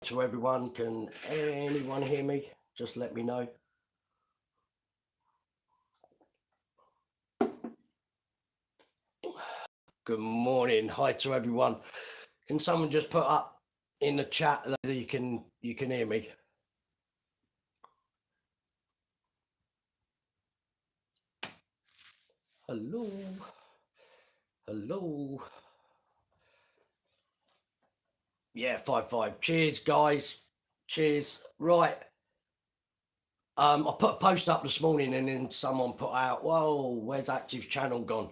to everyone. Can anyone hear me? Just let me know. Good morning. Hi to everyone. Can someone just put up in the chat that you can hear me? Hello. Hello. Yeah, 5-5. Cheers, guys. Cheers. Right. I put a post up this morning and then someone put out, whoa, where's Active Channel gone?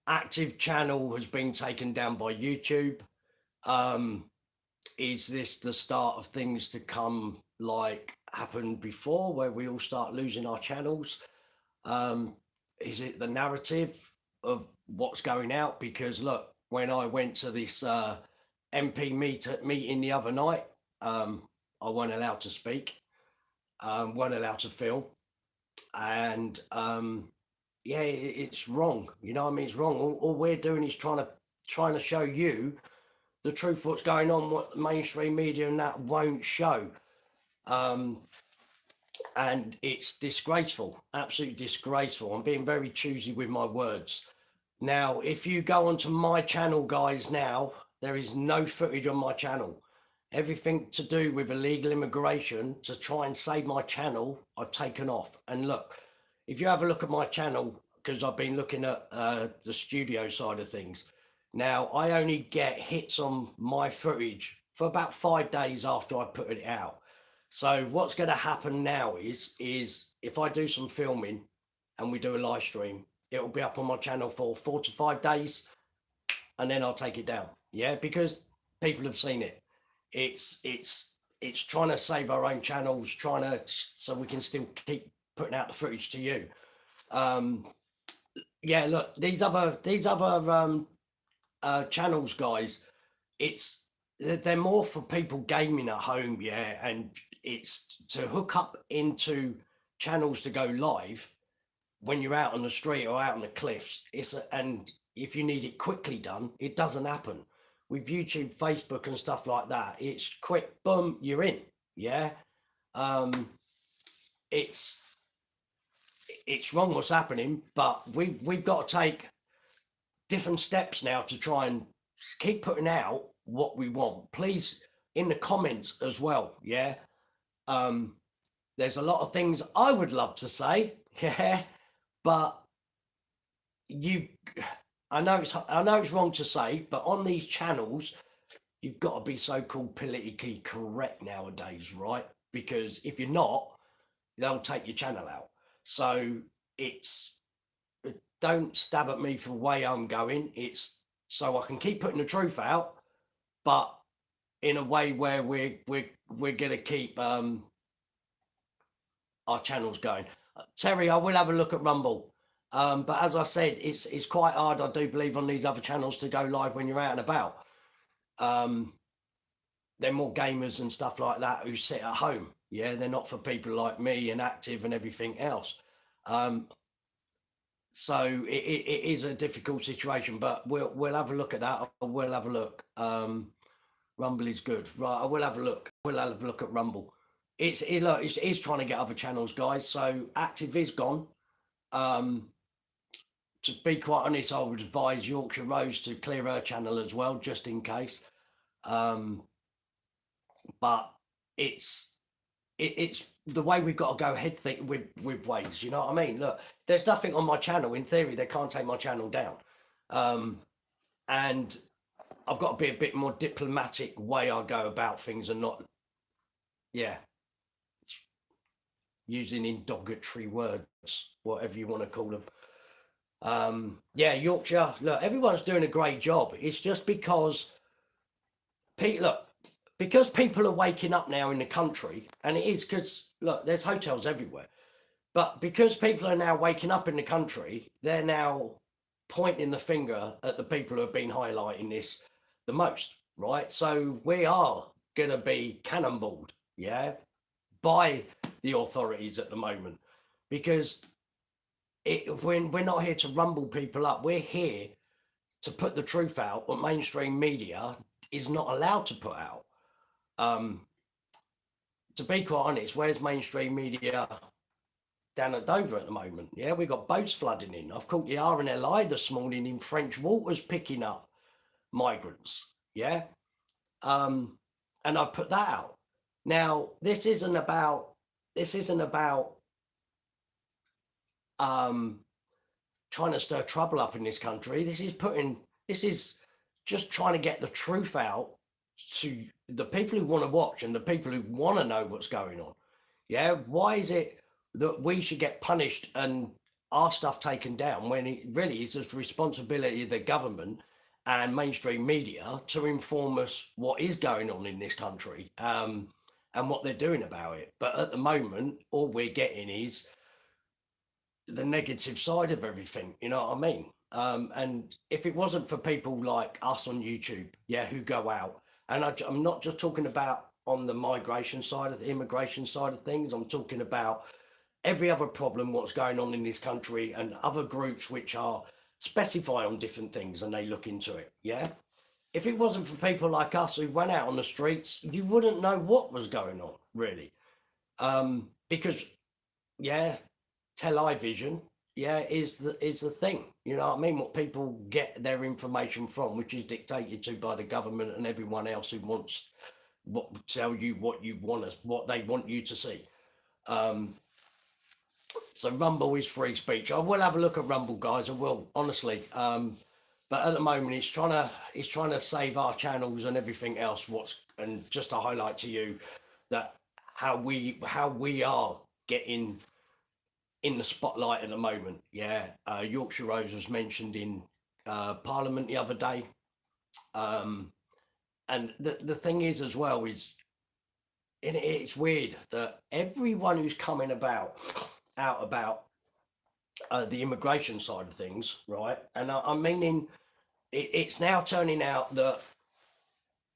Active Channel has been taken down by YouTube. Is this the start of things to come, like happened before, where we all start losing our channels? Is it the narrative of what's going out? Because look, when I went to this MP meeting the other night, I weren't allowed to speak, weren't allowed to film, and yeah, it's wrong. You know what I mean? It's wrong. All we're doing is trying to show you the truth, what's going on, what mainstream media and that won't show. And it's disgraceful, absolutely disgraceful. I'm being very choosy with my words. Now, if you go onto my channel, guys, now, there is no footage on my channel. Everything to do with illegal immigration to try and save my channel, I've taken off. And look, if you have a look at my channel, because I've been looking at the studio side of things, now I only get hits on my footage for about 5 days after I put it out. So what's going to happen now is if I do some filming and we do a live stream, it'll be up on my channel for 4 to 5 days, and then I'll take it down. Yeah, because people have seen it. It's trying to save our own channels, trying to so we can still keep putting out the footage to you. Yeah, look, these other channels, guys, they're more for people gaming at home, yeah, and it's to hook up into channels to go live when you're out on the street or out on the cliffs. And if you need it quickly done, it doesn't happen. With YouTube, Facebook, and stuff like that, it's quick, boom, you're in. Yeah, it's wrong what's happening, but we've got to take different steps now to try and keep putting out what we want. Please, in the comments as well. Yeah, there's a lot of things I would love to say. Yeah, but I know it's wrong to say, but on these channels, you've got to be so-called politically correct nowadays, right? Because if you're not, they'll take your channel out. So don't stab at me for the way I'm going. It's so I can keep putting the truth out, but in a way where we're gonna keep our channels going. Terry, I will have a look at Rumble. But as I said, it's quite hard, I do believe, on these other channels to go live when you're out and about. They're more gamers and stuff like that who sit at home. Yeah, they're not for people like me and Active and everything else. So it is a difficult situation, but we'll have a look at that. We'll have a look. Rumble is good, right? I will have a look. We'll have a look at Rumble. It's trying to get other channels, guys. So Active is gone. To be quite honest, I would advise Yorkshire Rose to clear her channel as well, just in case. But it's the way we've got to go ahead with ways, you know what I mean? Look, there's nothing on my channel. In theory, they can't take my channel down. And I've got to be a bit more diplomatic way I go about things and not, yeah, using derogatory words, whatever you want to call them. Yeah, Yorkshire, look, everyone's doing a great job. It's just because because people are waking up now in the country, and it is because, look, there's hotels everywhere, but because people are now waking up in the country, they're now pointing the finger at the people who have been highlighting this the most, right? So we are going to be cannonballed, yeah, by the authorities at the moment, because we're not here to rumble people up. We're here to put the truth out what mainstream media is not allowed to put out. to be quite honest, where's mainstream media down at Dover at the moment? Yeah, we got boats flooding in. I've caught the RNLI this morning in French waters picking up migrants. Yeah, and I put that out. Now, this isn't about um, trying to stir trouble up in this country. This is just trying to get the truth out to the people who want to watch and the people who want to know what's going on. Yeah, why is it that we should get punished and our stuff taken down when it really is the responsibility of the government and mainstream media to inform us what is going on in this country, and what they're doing about it? But at the moment, all we're getting is the negative side of everything. You know what I mean? And if it wasn't for people like us on YouTube, yeah, who go out, and I'm not just talking about on the migration side of the immigration side of things. I'm talking about every other problem, what's going on in this country, and other groups which are specify on different things and they look into it. Yeah. If it wasn't for people like us who went out on the streets, you wouldn't know what was going on, really. Because yeah, television, yeah, is the thing. You know what I mean? What people get their information from, which is dictated to by the government and everyone else who wants what tell you what you want us, what they want you to see. So Rumble is free speech. I will have a look at Rumble, guys. I will, honestly. But at the moment, it's trying to save our channels and everything else. And just to highlight to you that how we are getting in the spotlight at the moment. Yeah, Yorkshire Rose was mentioned in Parliament the other day, and the thing is as well is, it's weird that everyone who's coming out about the immigration side of things, right? And I'm meaning it's now turning out that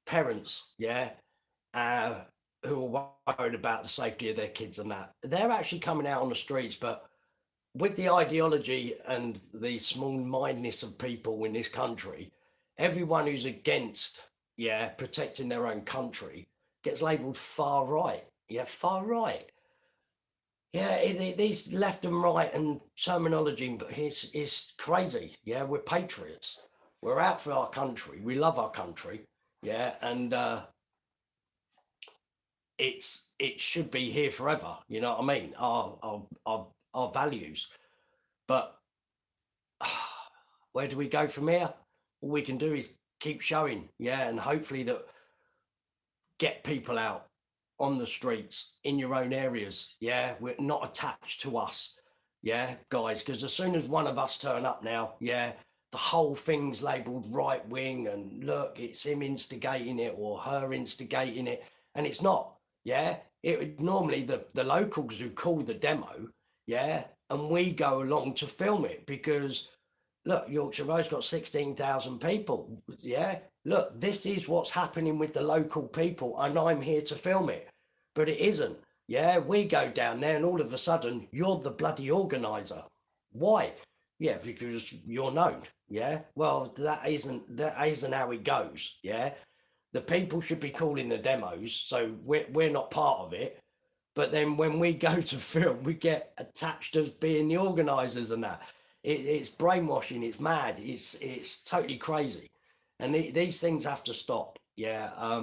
parents, yeah, uh, who are worried about the safety of their kids and that, they're actually coming out on the streets, but with the ideology and the small mindedness of people in this country, everyone who's against, yeah, protecting their own country gets labelled far right. Yeah, far right. Yeah, these left and right and terminology, but it's crazy. Yeah, we're patriots. We're out for our country. We love our country. Yeah, and it should be here forever. You know what I mean? Our values. But where do we go from here? All we can do is keep showing, yeah, and hopefully that get people out on the streets in your own areas. Yeah, we're not attached to us. Yeah, guys, because as soon as one of us turn up now, yeah, the whole thing's labelled right wing, and look, it's him instigating it or her instigating it, and it's not. Yeah, it would normally the locals who call the demo, yeah, and we go along to film it because look, Yorkshire Road's got 16,000 people. Yeah. Look, this is what's happening with the local people, and I'm here to film it. But it isn't. Yeah. We go down there, and all of a sudden, you're the bloody organizer. Why? Yeah, because you're known. Yeah. Well, that isn't how it goes. Yeah. The people should be calling the demos, so we're not part of it. But then when we go to film, we get attached as being the organisers and that. It's brainwashing. It's mad. It's totally crazy, and these things have to stop. Yeah,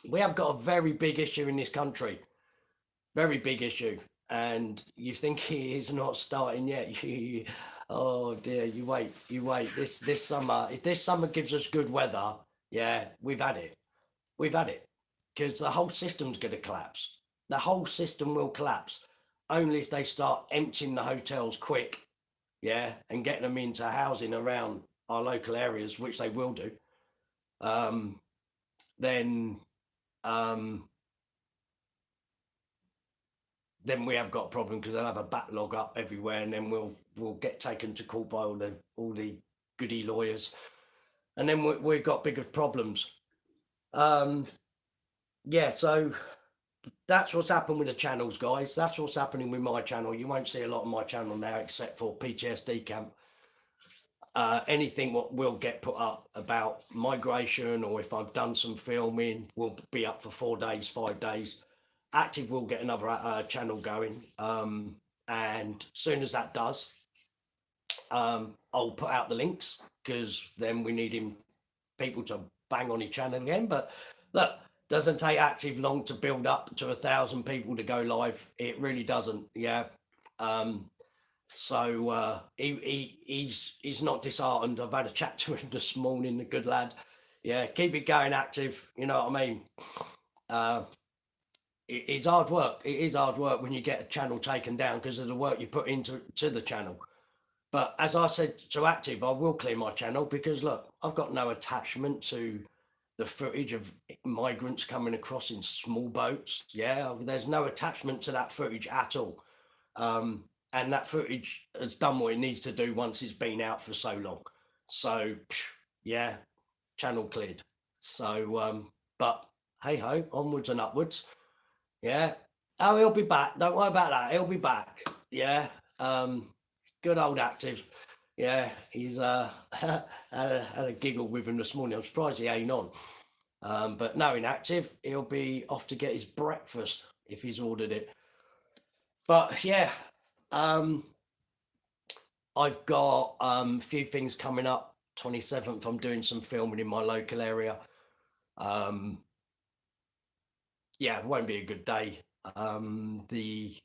we have got a very big issue in this country, very big issue, and you think it is not starting yet. Oh dear, you wait, you wait. This summer, if this summer gives us good weather, yeah, we've had it. We've had it because the whole system's going to collapse. The whole system will collapse only if they start emptying the hotels quick, yeah, and getting them into housing around our local areas, which they will do. Um, then, um, then we have got a problem because they'll have a backlog up everywhere, and then we'll get taken to court by all the goody lawyers, and then we've got bigger problems. Um, yeah, so that's what's happened with the channels, guys. That's what's happening with my channel. You won't see a lot of my channel now except for PTSD camp. Anything what will get put up about migration, or if I've done some filming, will be up for 4 days, 5 days. Active will get another channel going, and as soon as that does, I'll put out the links, because then we need people to bang on his channel again. But look, doesn't take Active long to build up to 1,000 people to go live. It really doesn't. Yeah. So he's not disheartened. I've had a chat to him this morning. A good lad. Yeah, keep it going, Active. You know what I mean? It's hard work. It is hard work when you get a channel taken down because of the work you put into the channel. But as I said to Active, I will clear my channel, because look, I've got no attachment to the footage of migrants coming across in small boats. Yeah, there's no attachment to that footage at all. And that footage has done what it needs to do once it's been out for so long. So yeah, channel cleared. So but hey ho, onwards and upwards. Yeah. Oh, he'll be back. Don't worry about that. He'll be back. Yeah. Good old Active. Yeah, he's had a giggle with him this morning. I'm surprised he ain't on. But no, Active, he'll be off to get his breakfast if he's ordered it. But yeah, I've got a few things coming up. 27th, I'm doing some filming in my local area. Yeah, it won't be a good day. The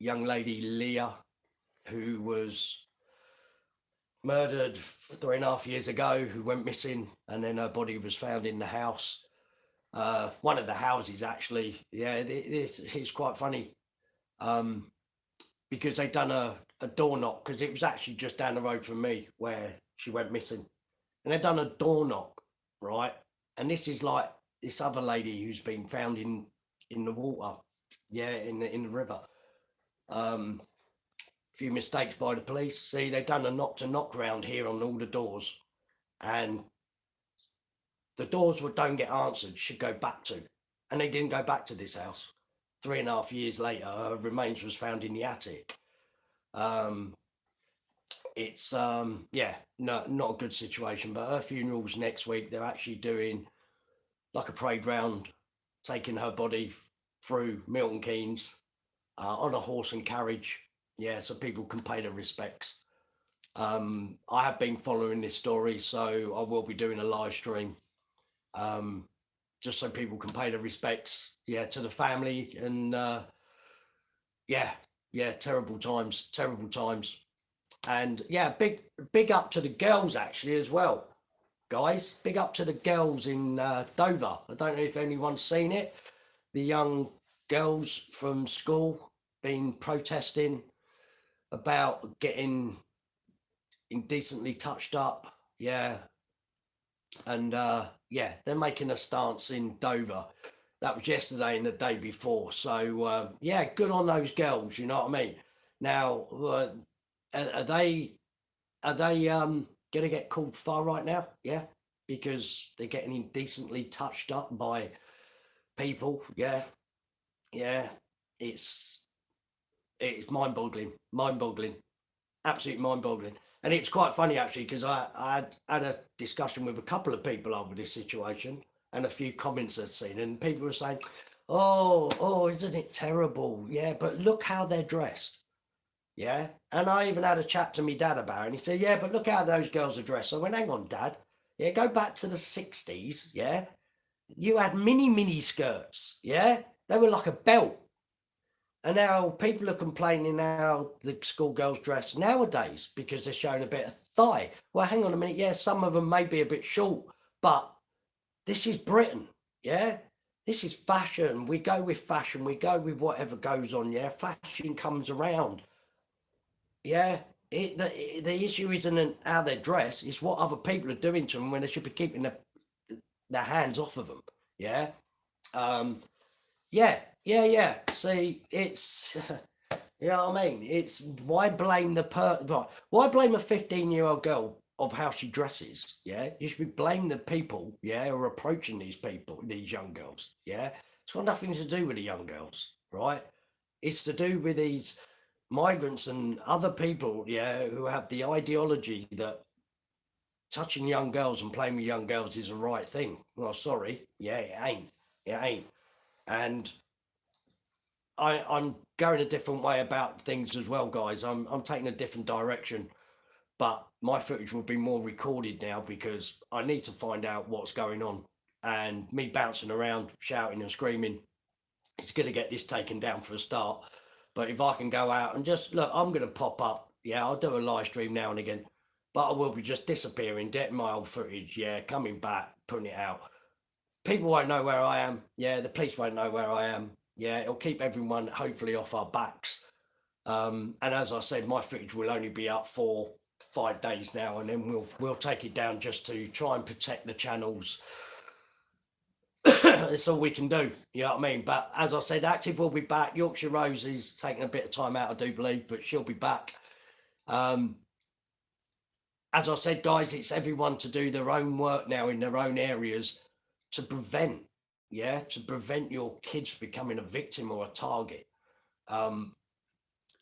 young lady Leah, who was murdered 3.5 years ago, who went missing, and then her body was found in the house. One of the houses, actually. Yeah, it's quite funny, because they'd done a door knock, because it was actually just down the road from me where she went missing, and they'd done a door knock, right? And this is like this other lady who's been found in the water, yeah, in the river. Few mistakes by the police. See, they've done a knock to knock round here on all the doors, and the doors that don't get answered should go back to, and they didn't go back to this house. 3.5 years later, her remains was found in the attic. It's yeah, no, not a good situation. But her funeral's next week. They're actually doing like a parade round, taking her body through Milton Keynes on a horse and carriage. Yeah, so people can pay their respects. I have been following this story, so I will be doing a live stream, just so people can pay their respects, yeah, to the family. And yeah, terrible times, terrible times. And yeah, big up to the girls actually as well, guys. Big up to the girls in Dover. I don't know if anyone's seen it. The young girls from school been protesting about getting indecently touched up. Yeah. And yeah, they're making a stance in Dover. That was yesterday and the day before. So yeah, good on those girls. You know what I mean? Now, are they gonna get called far right now? Yeah, because they're getting indecently touched up by people. Yeah, yeah. It's mind-boggling, absolutely mind-boggling. And it's quite funny actually, because I had a discussion with a couple of people over this situation, and a few comments I'd seen, and people were saying, "Oh, isn't it terrible? Yeah, but look how they're dressed." Yeah. And I even had a chat to my dad about it, and he said, "Yeah, but look how those girls are dressed." I went, "Hang on, Dad. Yeah, go back to the 60s. Yeah. You had mini skirts. Yeah. They were like a belt. And now people are complaining how the schoolgirls dress nowadays because they're showing a bit of thigh. Well, hang on a minute. Yeah, some of them may be a bit short, but this is Britain. Yeah. This is fashion. We go with fashion. We go with whatever goes on. Yeah. Fashion comes around. Yeah, the issue isn't how they dress; it's what other people are doing to them when they should be keeping their hands off of them. Yeah, um, yeah. See, it's you know what I mean. It's why blame right? Why blame a 15-year-old girl of how she dresses? Yeah, you should be blaming the people. Yeah, who are approaching these people, these young girls. Yeah, it's got nothing to do with the young girls, right? It's to do with these migrants and other people, yeah, who have the ideology that touching young girls and playing with young girls is the right thing. Well, sorry, yeah, it ain't. It ain't. And I'm going a different way about things as well, guys. I'm taking a different direction, but my footage will be more recorded now because I need to find out what's going on. And me bouncing around, shouting and screaming, it's going to get this taken down for a start. But if I can go out and just look, I'm going to pop up. Yeah, I'll do a live stream now and again, but I will be just disappearing, getting my old footage. Yeah, coming back, putting it out. People won't know where I am. Yeah, the police won't know where I am. Yeah, it'll keep everyone hopefully off our backs. And as I said, my footage will only be up for 5 days now, and then we'll take it down just to try and protect the channels. That's all we can do, you know what I mean? But as I said, Active will be back. Yorkshire Rose is taking a bit of time out, I do believe, but she'll be back. As I said, guys, it's everyone to do their own work now in their own areas to prevent your kids becoming a victim or a target.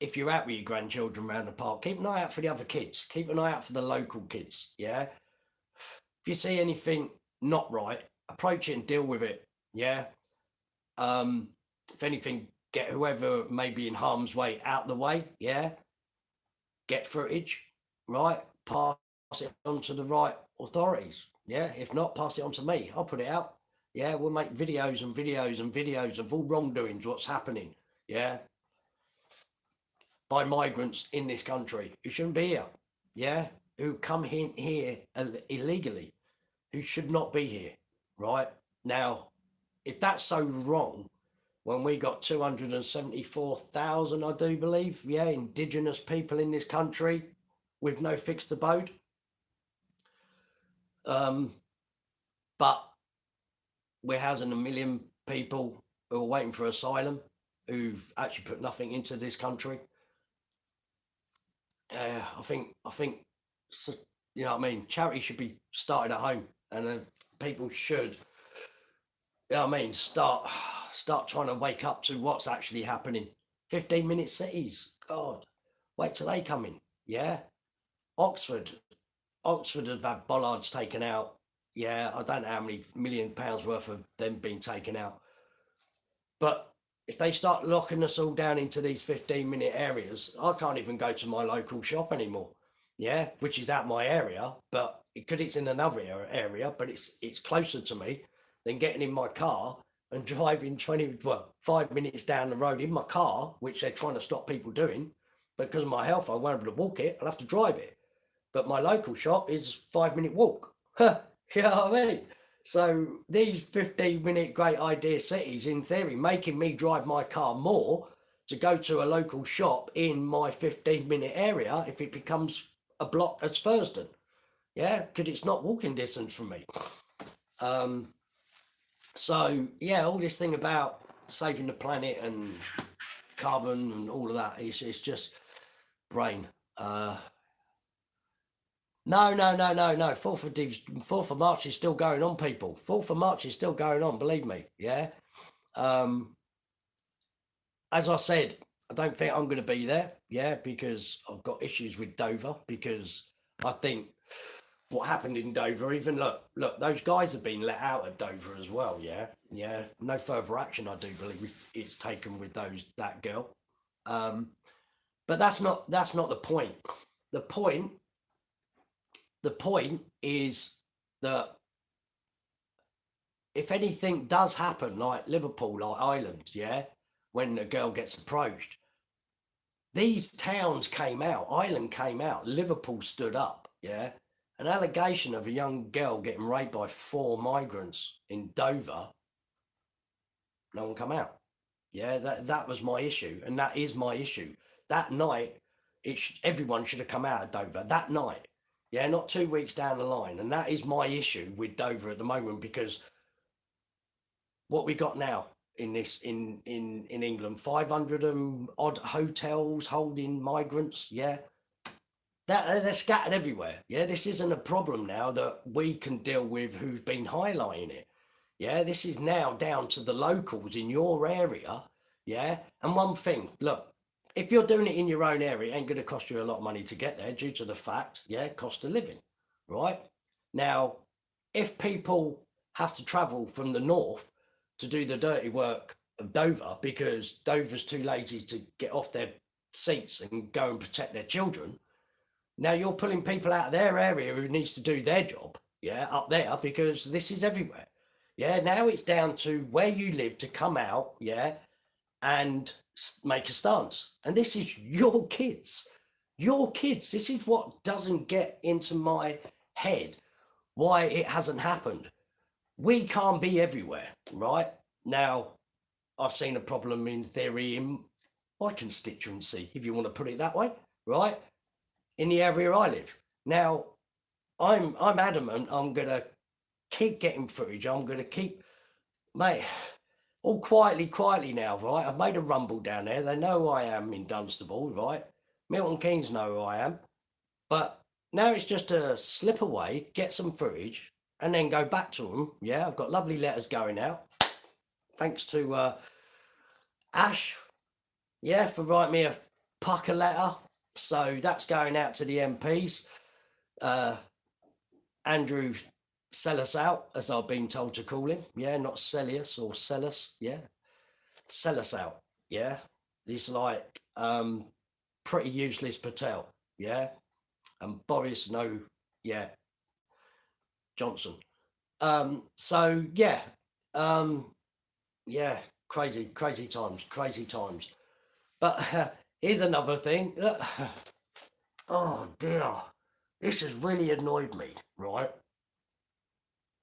If you're out with your grandchildren around the park, keep an eye out for the other kids. Keep an eye out for the local kids, yeah? If you see anything not right, approach it and deal with it, yeah? If anything, get whoever may be in harm's way out the way, yeah? Get footage, right? Pass it on to the right authorities, yeah? If not, pass it on to me. I'll put it out, yeah? We'll make videos and videos and videos of all wrongdoings, what's happening, yeah? By migrants in this country who shouldn't be here, yeah? Who come here illegally, who should not be here, right? Now, if that's so wrong, when we got 274,000, I do believe, yeah, indigenous people in this country with no fixed abode. But we're housing 1 million people who are waiting for asylum, who've actually put nothing into this country. I think, you know what I mean? Charity should be started at home, and people should, you know what I mean, start trying to wake up to what's actually happening. 15-minute cities, God, wait till they come in, yeah? Oxford have had bollards taken out. Yeah, I don't know how many £1 million worth of them being taken out. But if they start locking us all down into these 15-minute areas, I can't even go to my local shop anymore. Yeah, which is out my area, but because it's in another area, but it's closer to me than getting in my car and driving 5 minutes down the road in my car, which they're trying to stop people doing. But because of my health, I won't be able to walk it. I'll have to drive it. But my local shop is 5-minute walk. You know what I mean? So these 15-minute great idea cities, in theory, making me drive my car more to go to a local shop in my 15-minute area if it becomes a block as Thurston. Yeah, because it's not walking distance from me. So yeah, all this thing about saving the planet and carbon and all of that, it's just brain. No. 4th of March is still going on, people. 4th of March is still going on, believe me. Yeah. As I said, I don't think I'm going to be there. Yeah, because I've got issues with Dover. Because I think what happened in Dover, even look, those guys have been let out at Dover as well. Yeah. No further action, I do believe, it's taken with that girl. But that's not the point. The point is that if anything does happen, like Liverpool, like Ireland, yeah, when a girl gets approached, these towns came out, Ireland came out, Liverpool stood up, yeah. An allegation of a young girl getting raped by 4 migrants in Dover, no one come out. Yeah, that was my issue, and that is my issue. That night, everyone should have come out of Dover that night. Yeah, not 2 weeks down the line. And that is my issue with Dover at the moment, because what we got now in England, 500 and odd hotels holding migrants, yeah. They're scattered everywhere. Yeah, this isn't a problem now that we can deal with who's been highlighting it. Yeah, this is now down to the locals in your area. Yeah, and one thing, look, if you're doing it in your own area, it ain't going to cost you a lot of money to get there due to the fact, yeah, cost of living, right? Now, if people have to travel from the north to do the dirty work of Dover because Dover's too lazy to get off their seats and go and protect their children. Now you're pulling people out of their area who needs to do their job, yeah, up there because this is everywhere. Yeah, now it's down to where you live to come out, yeah, and make a stance. And this is your kids. Your kids. This is what doesn't get into my head why it hasn't happened. We can't be everywhere, right? Now, I've seen a problem in theory in my constituency, if you want to put it that way, right? In the area I live. Now, I'm adamant I'm gonna keep getting footage. I'm gonna keep, mate, all quietly now, right? I've made a rumble down there. They know who I am in Dunstable, right? Milton Keynes know who I am. But now it's just to slip away, get some footage, and then go back to them. Yeah, I've got lovely letters going out. Thanks to Ash, yeah, for writing me a pucker letter. So that's going out to the MPs. Andrew sell us out, as I've been told to call him. Yeah, not Cellius or Cellus. Yeah, sell us out. Yeah, he's like pretty useless Patel. Yeah, and Boris no. Yeah, Johnson. So yeah, yeah, crazy times. But here's another thing. Oh dear, this has really annoyed me. Right,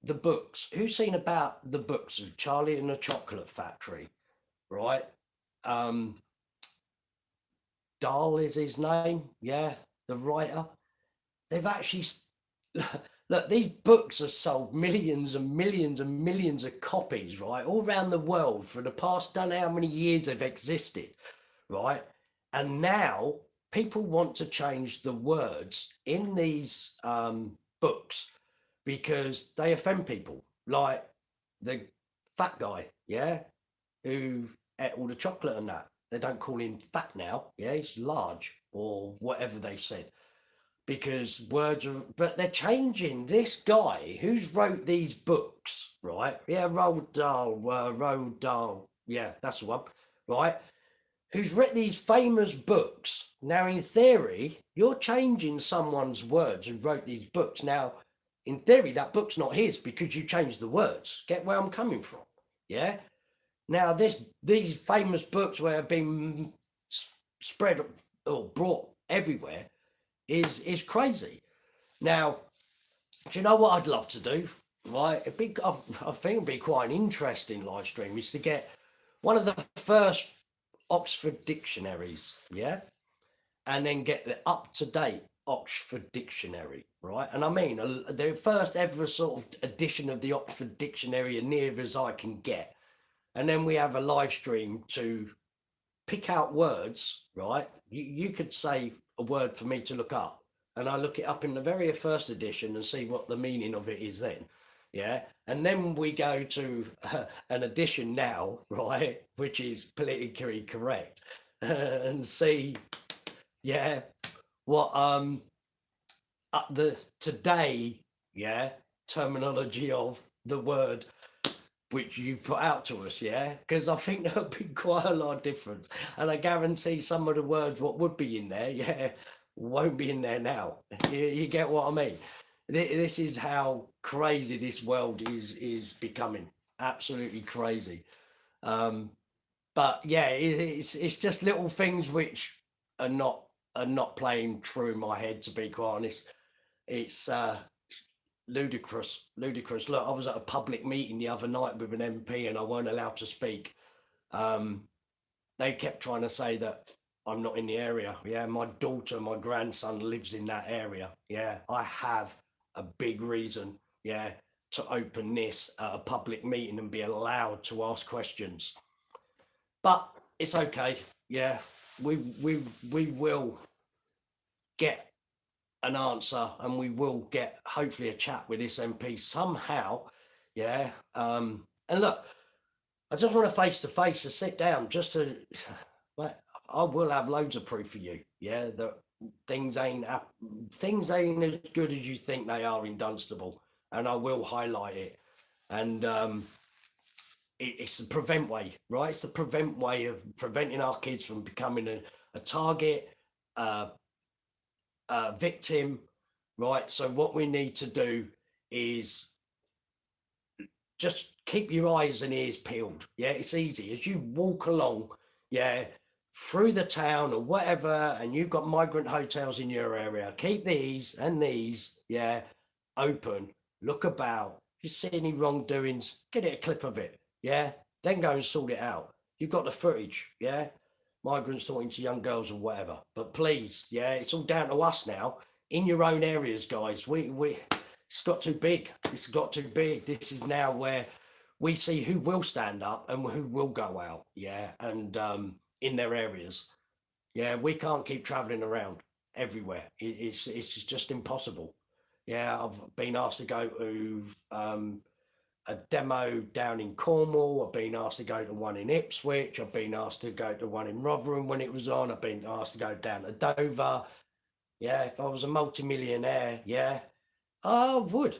the books. Who's seen about the books of Charlie and the Chocolate Factory? Right. Dahl is his name. Yeah, the writer. They've actually look. These books have sold millions and millions and millions of copies, right, all around the world for the past don't know how many years they've existed, right? And now people want to change the words in these books because they offend people, like the fat guy, yeah, who ate all the chocolate and that. They don't call him fat now, yeah, he's large or whatever they said because words are, but they're changing. This guy who's wrote these books, right? Yeah, Roald Dahl, yeah, that's the one, right? Who's written these famous books. Now, in theory, you're changing someone's words who wrote these books. Now, in theory, that book's not his because you changed the words. Get where I'm coming from? Yeah. Now, these famous books where have been spread or brought everywhere is crazy. Now, do you know what I'd love to do? Right, I think it'd be quite an interesting live stream is to get one of the first Oxford dictionaries, yeah, and then get the up to date Oxford dictionary, right? And I mean the first ever sort of edition of the Oxford dictionary, as near as I can get, and then we have a live stream to pick out words, right? You could say a word for me to look up, and I look it up in the very first edition and see what the meaning of it is then. Yeah. And then we go to an edition now, right, which is politically correct, and see, yeah, what the today, yeah, terminology of the word which you've put out to us, yeah? Because I think there'll be quite a lot of difference. And I guarantee some of the words what would be in there, yeah, won't be in there now. You get what I mean? This is how crazy this world is becoming. Absolutely crazy. But yeah, it's just little things which are not playing true in my head, to be quite honest. It's ludicrous. Look, I was at a public meeting the other night with an MP and I weren't allowed to speak. They kept trying to say that I'm not in the area. Yeah, my daughter, my grandson lives in that area. Yeah, I have a big reason, yeah, to open this at a public meeting and be allowed to ask questions. But it's okay. Yeah, we will get an answer and we will get hopefully a chat with this MP somehow. Yeah. And look, I just want to face to face to sit down just to, like, I will have loads of proof for you. Yeah. That things ain't as good as you think they are in Dunstable, and I will highlight it. And it's the prevent way, right? It's the prevent way of preventing our kids from becoming a target, uh, a victim, right? So what we need to do is just keep your eyes and ears peeled. Yeah, it's easy as you walk along, yeah, through the town or whatever, and you've got migrant hotels in your area. Keep these and these, yeah, open. Look about. If you see any wrongdoings, get it a clip of it. Yeah, then go and sort it out. You've got the footage. Yeah, migrants talking to young girls or whatever. But please, yeah, it's all down to us now in your own areas, guys. We it's got too big. It's got too big. This is now where we see who will stand up and who will go out. Yeah, and in their areas. Yeah, we can't keep traveling around everywhere. It's just impossible. Yeah, I've been asked to go to a demo down in Cornwall. I've been asked to go to one in Ipswich. I've been asked to go to one in Rotherham when it was on. I've been asked to go down to Dover. Yeah, if I was a multimillionaire, yeah, I would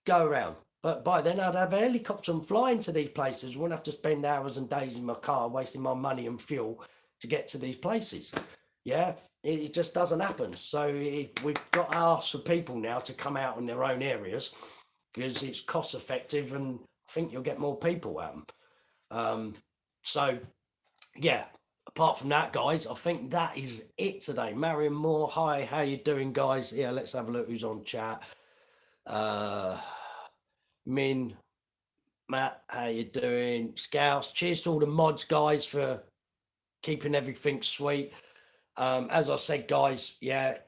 go around. But by then I'd have a helicopter and fly into these places. Wouldn't have to spend hours and days in my car wasting my money and fuel to get to these places. Yeah, it just doesn't happen. So we've got to ask for people now to come out in their own areas because it's cost effective and I think you'll get more people at them. So yeah, apart from that, guys, I think that is it today. Marion Moore, hi, how you doing, guys? Yeah, let's have a look who's on chat. Min, Matt, how you doing? Scouts, cheers to all the mods, guys, for keeping everything sweet. As I said, guys, yeah,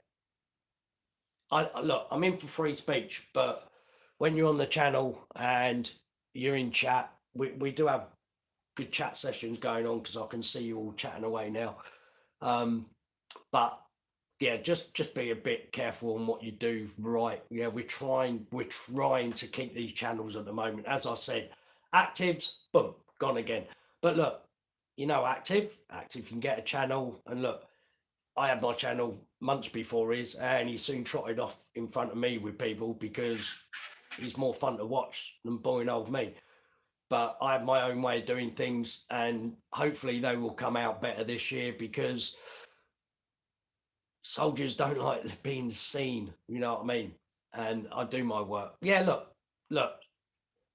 look, I'm in for free speech, but when you're on the channel and you're in chat, we do have good chat sessions going on because I can see you all chatting away now. But yeah, just be a bit careful on what you do. Right? Yeah, we're trying to keep these channels at the moment. As I said, actives, boom, gone again. But look, active can get a channel, and look, I had my channel months before his, and he soon trotted off in front of me with people because he's more fun to watch than boring old me. But I have my own way of doing things, and hopefully they will come out better this year because soldiers don't like being seen, you know what I mean? And I do my work. Yeah, look,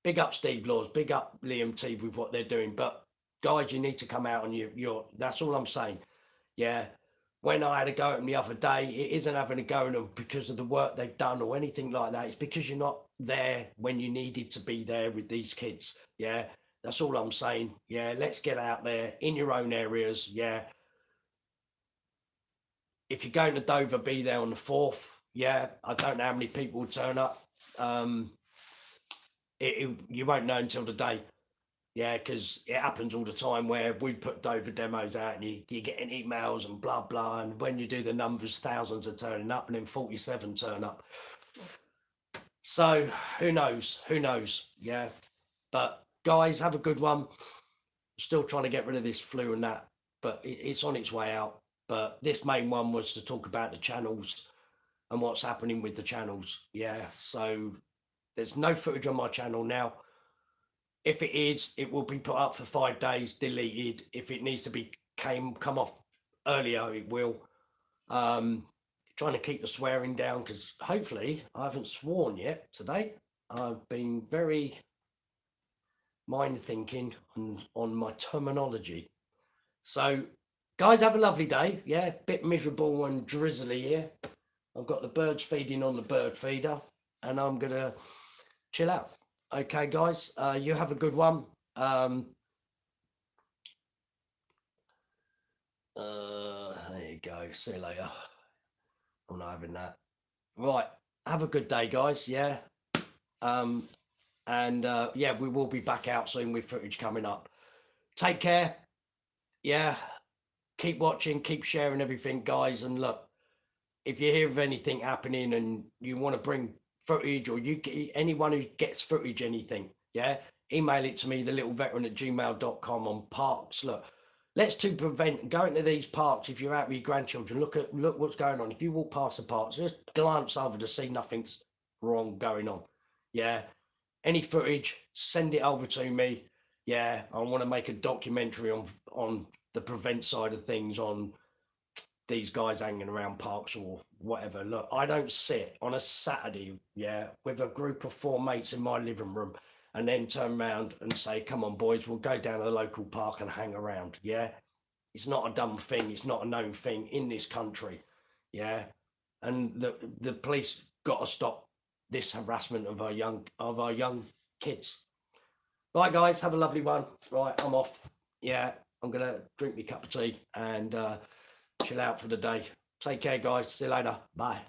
big up Steve Laws, big up Liam T with what they're doing. But guys, you need to come out and you're that's all I'm saying. Yeah. When I had a go at them the other day, it isn't having a go at them because of the work they've done or anything like that. It's because you're not there when you needed to be there with these kids. Yeah. That's all I'm saying. Yeah. Let's get out there in your own areas. Yeah. If you're going to Dover, be there on the 4th. Yeah, I don't know how many people will turn up. You won't know until the day. Yeah, because it happens all the time where we put Dover demos out and you're getting emails and blah, blah. And when you do the numbers, thousands are turning up and then 47 turn up. So who knows? Who knows? Yeah. But guys, have a good one. Still trying to get rid of this flu and that, but it's on its way out. But this main one was to talk about the channels and what's happening with the channels. Yeah, so there's no footage on my channel now. If it is, it will be put up for 5 days, deleted. If it needs to be come off earlier, it will. Trying to keep the swearing down because hopefully I haven't sworn yet today. I've been very mind thinking on my terminology. So, guys, have a lovely day. Yeah, bit miserable and drizzly here. I've got the birds feeding on the bird feeder, and I'm gonna chill out. Okay, guys, you have a good one. There you go. See you later. I'm not having that. Right. Have a good day, guys. Yeah. And yeah, we will be back out soon with footage coming up. Take care. Yeah. Keep watching, keep sharing everything, guys. And look, if you hear of anything happening and you want to bring footage or anyone who gets footage, anything, yeah, email it to me, thelittleveteran@gmail.com on parks. Look, let's to prevent going to these parks. If you're out with your grandchildren, look what's going on. If you walk past the parks, just glance over to see nothing's wrong going on. Yeah. Any footage, send it over to me. Yeah, I want to make a documentary on the prevent side of things, on these guys hanging around parks or whatever. Look, I don't sit on a Saturday, yeah, with a group of 4 mates in my living room and then turn around and say, come on, boys, we'll go down to the local park and hang around. Yeah. It's not a dumb thing. It's not a known thing in this country. Yeah. And the police got to stop this harassment of our young kids. Right, guys, have a lovely one. Right, I'm off. Yeah, I'm gonna drink my cup of tea and chill out for the day. Take care, guys. See you later. Bye.